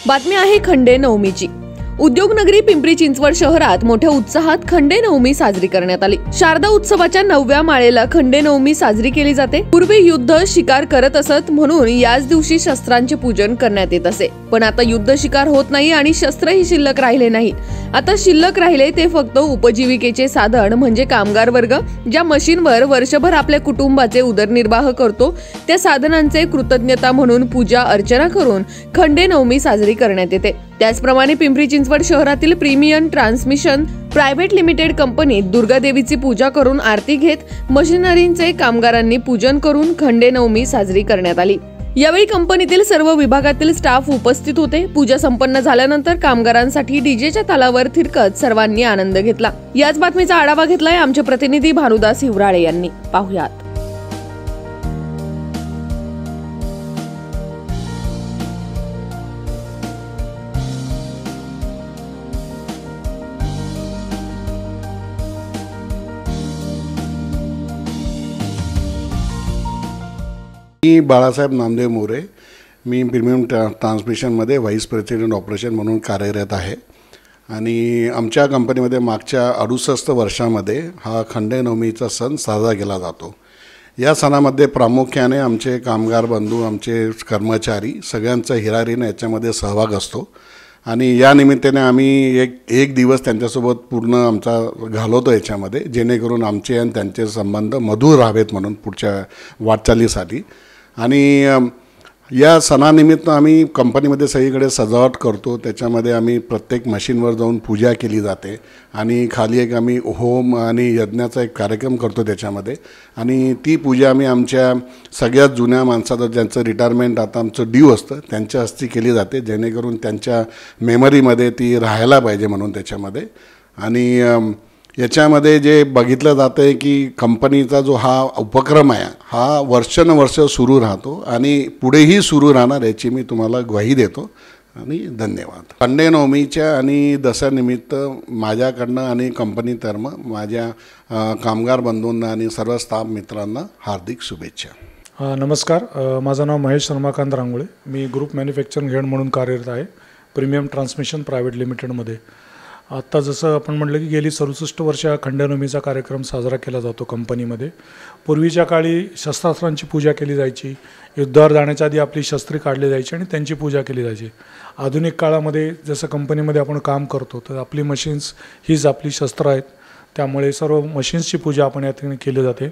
बातमी आहे खंडेनवमीची। उद्योगनगरी पिंपरी चिंचवड शहरात मोठ्या उत्साहात खंडेनवमी साजरी करण्यात आली। शारदा उत्सवाच्या 9व्या माळेला खंडेनवमी साजरी केली जाते। पूर्वी युद्ध शिकार करत असत म्हणून याच दिवशी शस्त्रांचे पूजन करण्यात येत असे, पण आता युद्ध शिकार होत नाही आणि शस्त्रही शिल्लक राहिले नाही। आता शिल्लक राहिले ते फक्त उपजीविकेचे साधन म्हणजे कामगार वर्ग ज्या मशीनवर वर्षभर आपल्या कुटुंबाचे उदरनिर्वाह करतो त्या साधनांचे कृतज्ञता म्हणून पूजा अर्चना करून खंडेनवमी साजरी करण्यात येते। त्याचप्रमाणे पिंपरी चिंचवड शहरातील प्रीमियम ट्रान्समिशन प्रायव्हेट लिमिटेड कंपनीत दुर्गा देवीची पूजा करून आरती घेत मशिनरींचे कामगारांनी पूजन करून खंडेनवमी साजरी करण्यात आली। यावेळी कंपनीतील सर्व विभागातील स्टाफ उपस्थित होते। पूजा संपन्न झाल्यानंतर कामगारांसाठी डीजेच्या तालावर थिरकत सर्वांनी आनंद घेतला। याच बातमीचा आढावा घेतलाय आमचे प्रतिनिधी भानुदास हिवराळे यांनी। पाहुयात। मी बाळासाहेब नामदेव मोरे, मी प्रीमियम ट्रान्समिशनमध्ये व्हाईस प्रेसिडेंट ऑपरेशन म्हणून कार्यरत आहे आणि आमच्या कंपनीमध्ये मागच्या 68 वर्षामध्ये हा खंडेनवमीचा सण साजरा केला जातो। या सणामध्ये प्रामुख्याने आमचे कामगार बंधू, आमचे कर्मचारी सगळ्यांचा हिरारीने याच्यामध्ये सहभाग असतो आणि या निमित्ताने आम्ही एक दिवस त्यांच्यासोबत पूर्ण आमचा घालवतो याच्यामध्ये, जेणेकरून आमचे आणि त्यांचे संबंध मधुर राहावेत म्हणून पुढच्या वाटचालीसाठी। आणि या सणानिमित्त आम्ही कंपनीमध्ये सगळीकडे सजावट करतो। त्याच्यामध्ये आम्ही प्रत्येक मशीनवर जाऊन पूजा केली जाते आणि खाली एक आम्ही होम आणि यज्ञाचा एक कार्यक्रम करतो त्याच्यामध्ये, आणि ती पूजा आम्ही आमच्या सगळ्यात जुन्या माणसाचं ज्यांचं रिटायरमेंट आता आमचं ड्यू असतं त्यांच्या हस्ते केली जाते, जेणेकरून त्यांच्या मेमरीमध्ये ती राहायला पाहिजे म्हणून त्याच्यामध्ये। आणि याच्यामध्ये जे बघितलं जातं आहे की कंपनीचा जो हा उपक्रम आहे हा वर्षानुवर्ष सुरू राहतो आणि पुढेही सुरू राहणार याची मी तुम्हाला ग्वाही देतो आणि धन्यवाद। खंडेनवमीच्या आणि दसऱ्यानिमित्त माझ्याकडनं आणि कंपनीतर्फे माझ्या कामगार बंधूंना आणि सर्व स्टाफ मित्रांना हार्दिक शुभेच्छा। नमस्कार, माझं नाव महेश रमाकांत रांगोळे, मी ग्रुप मॅन्युफॅक्चरिंग हेड म्हणून कार्यरत आहे प्रीमियम ट्रान्समिशन प्रायव्हेट लिमिटेडमध्ये। आत्ता जसं आपण म्हटलं की गेली 67 वर्ष खंडेनवमीचा कार्यक्रम साजरा केला जातो कंपनीमध्ये। पूर्वीच्या काळी शस्त्रास्त्रांची पूजा केली जायची, युद्धावर जाण्याच्या आधी आपली शस्त्रे काढली जायची आणि त्यांची पूजा केली जायची। आधुनिक काळामध्ये जसं कंपनीमध्ये आपण काम करतो तर आपली मशीन्स हीच आपली शस्त्र आहेत, त्यामुळे सर्व मशीन्सची पूजा आपण या ठिकाणी केली जाते।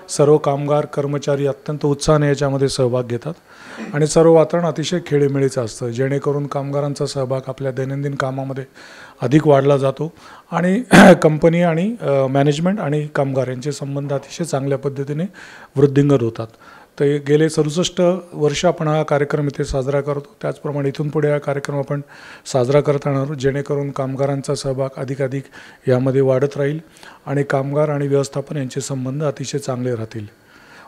सर्व कामगार कर्मचारी अत्यंत उत्साहाने याच्यामध्ये सहभाग घेतात आणि सर्व वातावरण अतिशय खेळीमेळीचं असतं, जेणेकरून कामगारांचा सहभाग आपल्या दैनंदिन कामामध्ये अधिक वाढला जातो आणि कंपनी आणि मॅनेजमेंट आणि कामगार यांचे संबंध अतिशय चांगल्या पद्धतीने वृद्धिंगत होतात। तर गेले 67 वर्ष आपण हा कार्यक्रम इथे साजरा करतो, त्याचप्रमाणे इथून पुढे हा कार्यक्रम आपण साजरा करत राहणार, जेणेकरून कामगारांचा सहभाग अधिकाधिक यामध्ये वाढत राहील आणि कामगार आणि व्यवस्थापन यांचे संबंध अतिशय चांगले राहतील।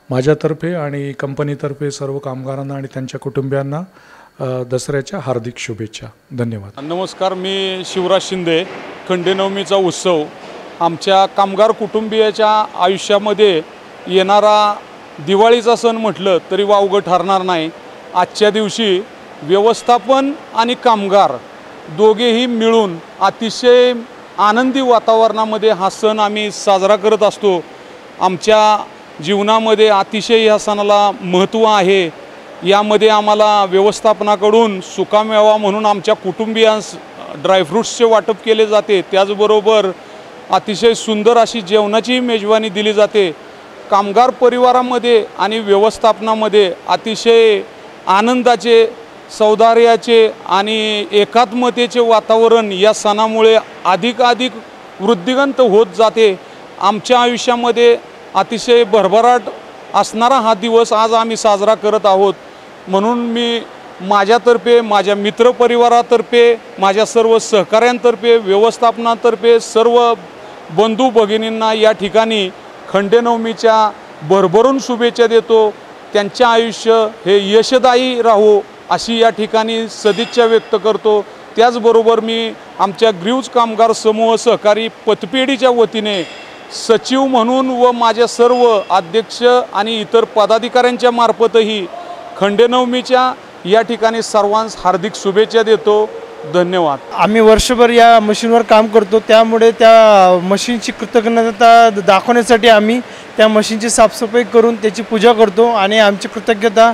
माझ्यातर्फे आणि कंपनीतर्फे सर्व कामगारांना आणि त्यांच्या कुटुंबियांना दसऱ्याच्या हार्दिक शुभेच्छा। धन्यवाद। नमस्कार, मी शिवराज शिंदे। खंडेनवमीचा उत्सव आमच्या कामगार कुटुंबियाच्या आयुष्यामध्ये येणारा दिवाळीचा सण म्हटलं तरी वावगं ठरणार नाही। आजच्या दिवशी व्यवस्थापन आणि कामगार दोघेही मिळून अतिशय आनंदी वातावरणामध्ये हा सण आम्ही साजरा करत असतो। आमच्या जीवनामध्ये अतिशय या सणाला महत्त्व आहे। यामध्ये आम्हाला व्यवस्थापनाकडून सुकामेवा म्हणून आमच्या कुटुंबियांस ड्रायफ्रूट्सचे वाटप केले जाते, त्याचबरोबर अतिशय सुंदर अशी जेवणाची मेजवानी दिली जाते। कामगार परिवारामध्ये आणि व्यवस्थापनामध्ये अतिशय आनंदाचे, सौहार्दाचे आणि एकात्मतेचे वातावरण या सणामुळे अधिकाधिक वृद्धिंगत होत जाते। आमच्या आयुष्यामध्ये अतिशय भरभराट असणारा हा दिवस आज आम्ही साजरा करत आहोत, म्हणून मी माझ्यातर्फे, माझ्या मित्रपरिवारातर्फे, माझ्या सर्व सहकाऱ्यांतर्फे, व्यवस्थापनातर्फे सर्व बंधू भगिनींना या ठिकाणी खंडेनवमीच्या भरभरून शुभेच्छा देतो। त्यांचे आयुष्य हे यशदायी राहो अशी या ठिकाणी सदिच्छा व्यक्त करतो। त्याचबरोबर मी आमच्या ग्रीव्ज कामगार समूह सहकारी पतपेढीच्या वतीने सचिव म्हणून व माझ्या सर्व अध्यक्ष आणि इतर पदाधिकाऱ्यांच्या मार्फतही खंडेनवमीच्या या ठिकाणी सर्वांस हार्दिक शुभेच्छा देतो. धन्यवाद. आम्ही वर्षभर या मशीनवर काम करतो, त्यामुळे त्या मशीनची कृतज्ञता दाखवण्यासाठी आम्ही त्या मशीनची साफसफाई करून त्याची पूजा करतो आणि आमची कृतज्ञता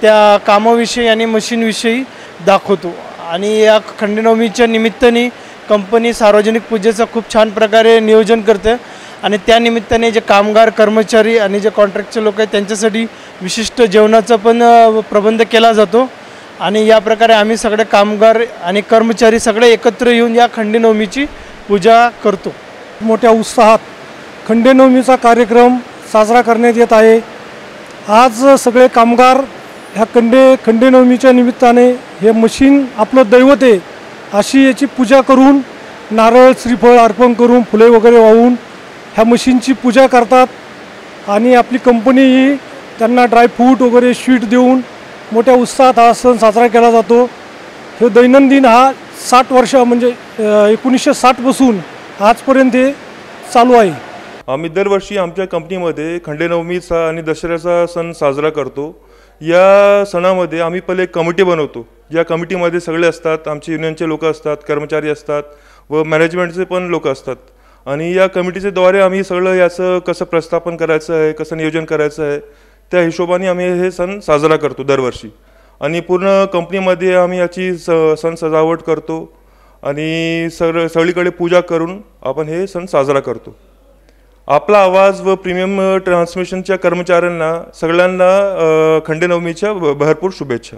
त्या कामाविषयी आणि मशीनविषयी दाखवतो. आणि या खंडेनवमीच्या निमित्ताने कंपनी सार्वजनिक पूजेचं खूप छान प्रकारे नियोजन करते आणि त्या निमित्ताने जे कामगार कर्मचारी आणि जे कॉन्ट्रॅक्टचे लोक आहेत त्यांच्यासाठी विशिष्ट जेवणाचा पण प्रबंध केला जातो. आणि या प्रकारे आम्ही सगळे कामगार आणि कर्मचारी सगळे एकत्र येऊन या खंडेनवमीची पूजा करतो. मोठ्या उत्साहात खंडेनवमीचा कार्यक्रम साजरा करण्यात येत आहे. आज सगळे कामगार ह्या खंडेनवमीच्या निमित्ताने हे मशीन आपलं दैवत आहे अशी याची पूजा करून नारळ श्रीफळ अर्पण करून फुले वगैरे वाहून ह्या मशीनची पूजा करतात आणि आपली कंपनी ही त्यांना ड्रायफ्रूट वगैरे स्वीट देऊन मोठ्या उत्साहात हा सण साजरा केला जातो. हे दैनंदिन हा 60 वर्ष म्हणजे 1960 पासून आजपर्यंत हे चालू आहे. आम्ही दरवर्षी आमच्या कंपनीमध्ये खंडेनवमीचा आणि दसऱ्याचा सण साजरा करतो. या सणामध्ये आम्ही पहिले एक कमिटी बनवतो. या कमिटीमध्ये सगळे असतात, आमचे युनियनचे लोक असतात, कर्मचारी असतात व मॅनेजमेंटचे पण लोक असतात. आणि या कमिटीच्या द्वारे आम्ही सगळं याचं कसं प्रस्थापन करायचं आहे, कसं नियोजन करायचं आहे त्या हिशोबाने आम्ही हे सण साजरा करतो दरवर्षी. आणि पूर्ण कंपनीमध्ये आम्ही याची सण सजावट करतो आणि सगळीकडे पूजा करून आपण हे सण साजरा करतो. आपला आवाज व प्रीमियम ट्रान्समिशनच्या कर्मचाऱ्यांना सगळ्यांना खंडेनवमीच्या भरपूर शुभेच्छा.